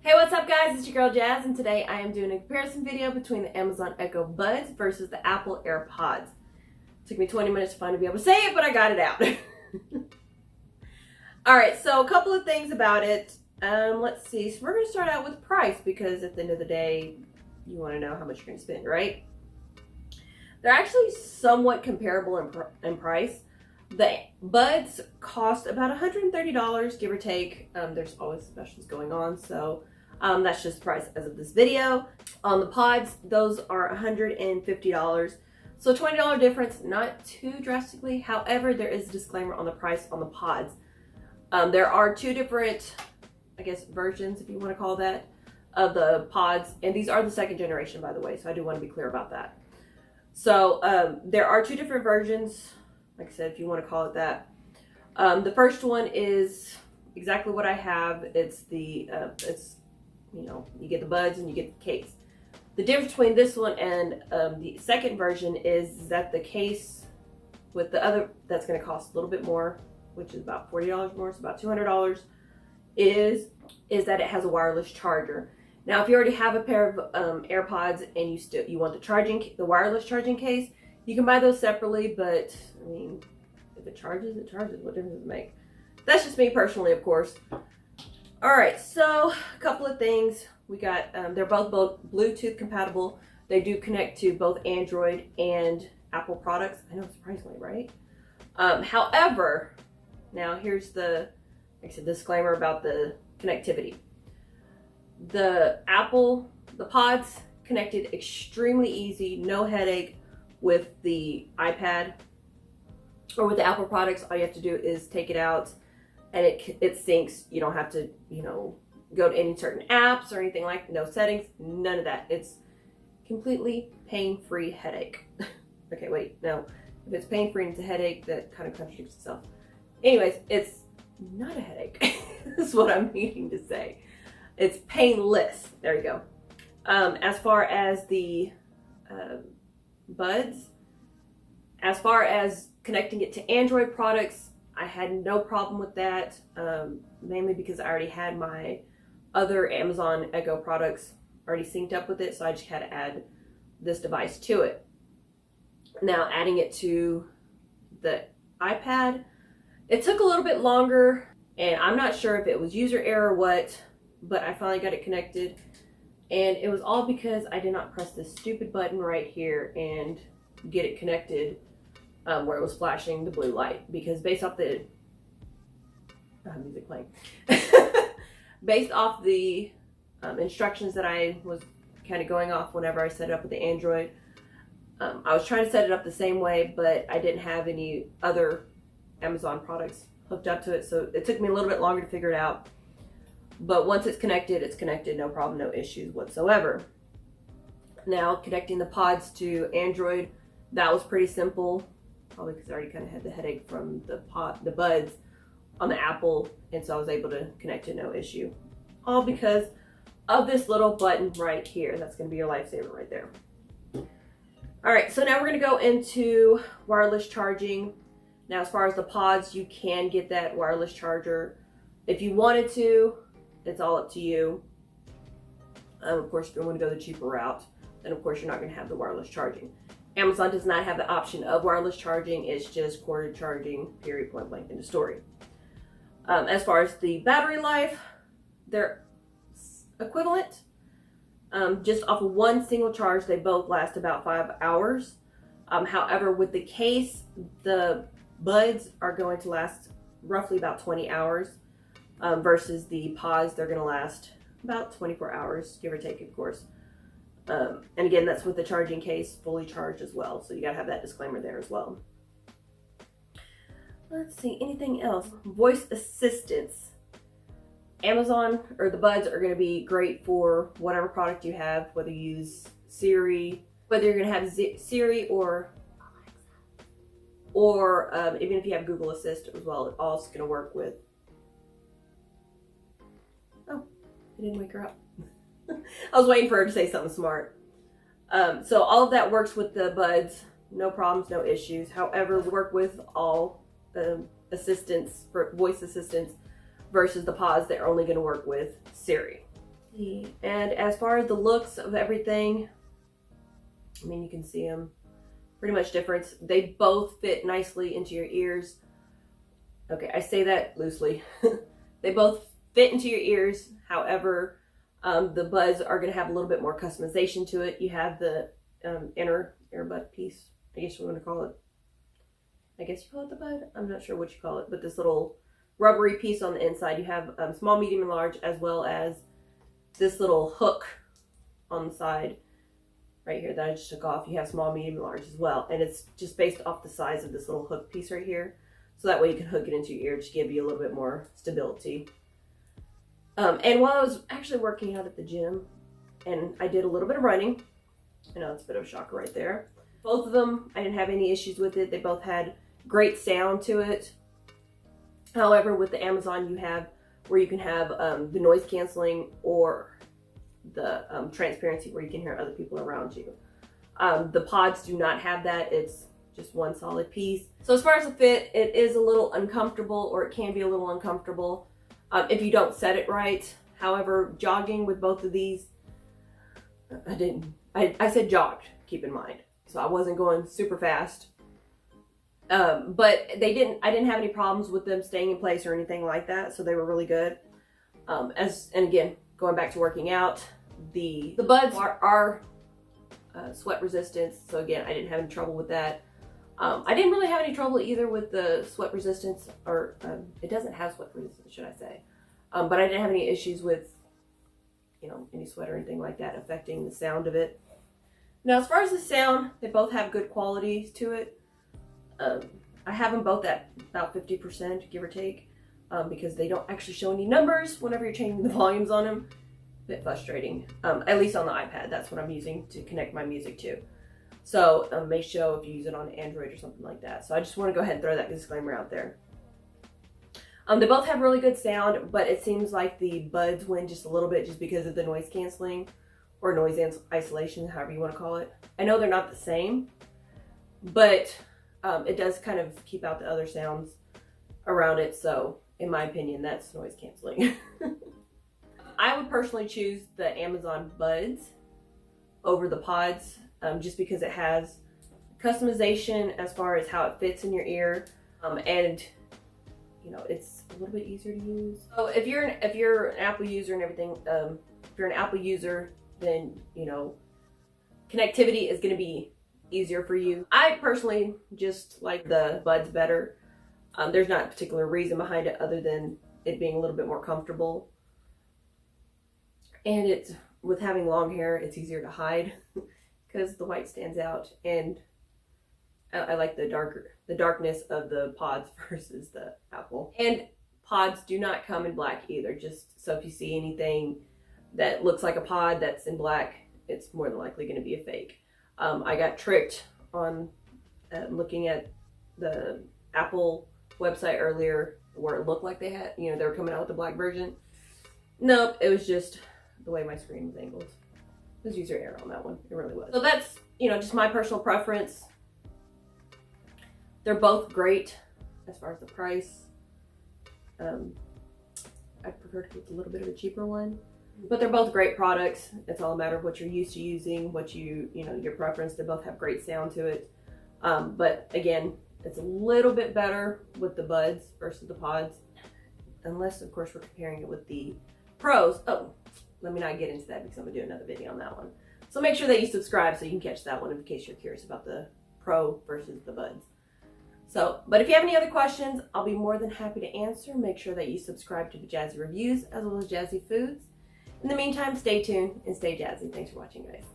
Hey, what's up guys? It's your girl Jazz, and today I am doing a comparison video between the Amazon Echo Buds versus the Apple Airpods. It took me 20 minutes to finally be able to say it, but I got it out. Alright, so a couple of things about it. Let's see. So we're going to start out with price, because at the end of the day, you want to know how much you're going to spend, right? They're actually somewhat comparable in price. The buds cost about $130, give or take. There's always specials going on, so that's just the price as of this video. On the pods, those are $150. So $20 difference, not too drastically. However, there is a disclaimer on the price on the pods. There are two different, I guess, versions, if you want to call that, of the pods. And these are the second generation, by the way, so I do want to be clear about that. So there are two different versions. Like I said, if you want to call it that. The first one is exactly what I have. It's the, you get the buds and you get the case. The difference between this one and the second version is that the case with the other, that's going to cost a little bit more, which is about $40 more, so about $200, is that it has a wireless charger. Now, if you already have a pair of AirPods and you want the wireless charging case, you can buy those separately, but I mean, if it charges, it charges. What difference does it make? That's just me personally, of course. All right, so a couple of things. We got, they're both Bluetooth compatible. They do connect to both Android and Apple products. I know, surprisingly, right? However, now here's the, like I said, disclaimer about the connectivity. The pods connected extremely easy, no headache. With the iPad or with the Apple products, all you have to do is take it out and it syncs. You don't have to, go to any certain apps or anything, like no settings, none of that. It's completely pain-free headache. Okay, wait, no. If it's pain-free and it's a headache, that kind of contradicts itself. Anyways, it's not a headache. That's what I'm meaning to say. It's painless. There you go. As far as the buds, as far as connecting it to Android products, I had no problem with that, mainly because I already had my other Amazon Echo products already synced up with it, so I just had to add this device to it. Now, adding it to the iPad, it took a little bit longer, and I'm not sure if it was user error or what, but I finally got it connected. And it was all because I did not press this stupid button right here and get it connected where it was flashing the blue light. Because based off the music playing, based off the instructions that I was kind of going off whenever I set it up with the Android, I was trying to set it up the same way, but I didn't have any other Amazon products hooked up to it, so it took me a little bit longer to figure it out. But once it's connected, no problem, no issues whatsoever. Now, connecting the pods to Android, that was pretty simple, probably because I already kind of had the headache from the buds on the Apple, and so I was able to connect it, no issue. All because of this little button right here. That's going to be your lifesaver right there. All right, so now we're going to go into wireless charging. Now, as far as the pods, you can get that wireless charger if you wanted to. It's all up to you. Of course, if you want to go the cheaper route, then of course you're not going to have the wireless charging. Amazon does not have the option of wireless charging. It's just corded charging, period, point blank, in the story. As far as the battery life, they're equivalent. Just off of one single charge, they both last about 5 hours. However, with the case, the buds are going to last roughly about 20 hours. Versus the pods, they're going to last about 24 hours, give or take, of course. And again, that's with the charging case fully charged as well. So you got to have that disclaimer there as well. Let's see, anything else? Voice assistance. Amazon, or the buds, are going to be great for whatever product you have, whether you use Siri, whether you're going to have Siri or even if you have Google Assist as well, it's also going to work with. I didn't wake her up. I was waiting for her to say something smart. So all of that works with the buds. No problems, no issues. However, we work with all assistants, for voice assistants, versus the pods that are only going to work with Siri. see. And as far as the looks of everything, I mean, you can see them pretty much different. They both fit nicely into your ears. Okay, I say that loosely. They both fit into your ears. However, the buds are going to have a little bit more customization to it. You have the inner earbud piece, I guess you want to call it. I guess you call it the bud. I'm not sure what you call it, but this little rubbery piece on the inside. You have small, medium, and large, as well as this little hook on the side right here that I just took off. You have small, medium, and large as well. And it's just based off the size of this little hook piece right here. So that way you can hook it into your ear to give you a little bit more stability. And while I was actually working out at the gym, and I did a little bit of running, I know it's a bit of a shocker right there. Both of them, I didn't have any issues with it. They both had great sound to it. However, with the Amazon, you have where you can have the noise canceling or the transparency where you can hear other people around you. The pods do not have that. It's just one solid piece. So as far as the fit, it is a little uncomfortable, or it can be a little uncomfortable if you don't set it right. However, jogging with both of these, I said jogged, keep in mind. So I wasn't going super fast. But I didn't have any problems with them staying in place or anything like that. So they were really good. And again, going back to working out, the buds are sweat resistant. So again, I didn't have any trouble with that. I didn't really have any trouble either with the sweat resistance, or it doesn't have sweat resistance, should I say. But I didn't have any issues with, any sweat or anything like that affecting the sound of it. Now, as far as the sound, they both have good qualities to it. I have them both at about 50%, give or take, because they don't actually show any numbers whenever you're changing the volumes on them. A bit frustrating, at least on the iPad. That's what I'm using to connect my music to. So it may show if you use it on Android or something like that. So I just want to go ahead and throw that disclaimer out there. They both have really good sound, but it seems like the buds win just a little bit just because of the noise canceling or noise isolation, however you want to call it. I know they're not the same, but it does kind of keep out the other sounds around it. So in my opinion, that's noise canceling. I would personally choose the Amazon buds over the pods, just because it has customization as far as how it fits in your ear, and it's a little bit easier to use. So if you're an Apple user and everything, if you're an Apple user, then connectivity is going to be easier for you. I personally just like the buds better. There's not a particular reason behind it other than it being a little bit more comfortable, and it's with having long hair, it's easier to hide because the white stands out, and I like the darkness of the pods versus the Apple. And pods do not come in black either, just so if you see anything that looks like a pod that's in black, it's more than likely going to be a fake. I got tricked on looking at the Apple website earlier where it looked like they had, they were coming out with the black version. Nope, it was just the way my screen was angled. It was user error on that one. It really was. So that's, just my personal preference. They're both great as far as the price. I prefer to get a little bit of a cheaper one, but they're both great products. It's all a matter of what you're used to using, what your preference. They both have great sound to it. But again, it's a little bit better with the buds versus the pods, unless of course we're comparing it with the pros. Oh, let me not get into that because I'm gonna do another video on that one. So make sure that you subscribe so you can catch that one in case you're curious about the pro versus the buds. So, but if you have any other questions, I'll be more than happy to answer. Make sure that you subscribe to the Jazzy Reviews as well as Jazzy Foodz. In the meantime, stay tuned and stay jazzy. Thanks for watching, guys.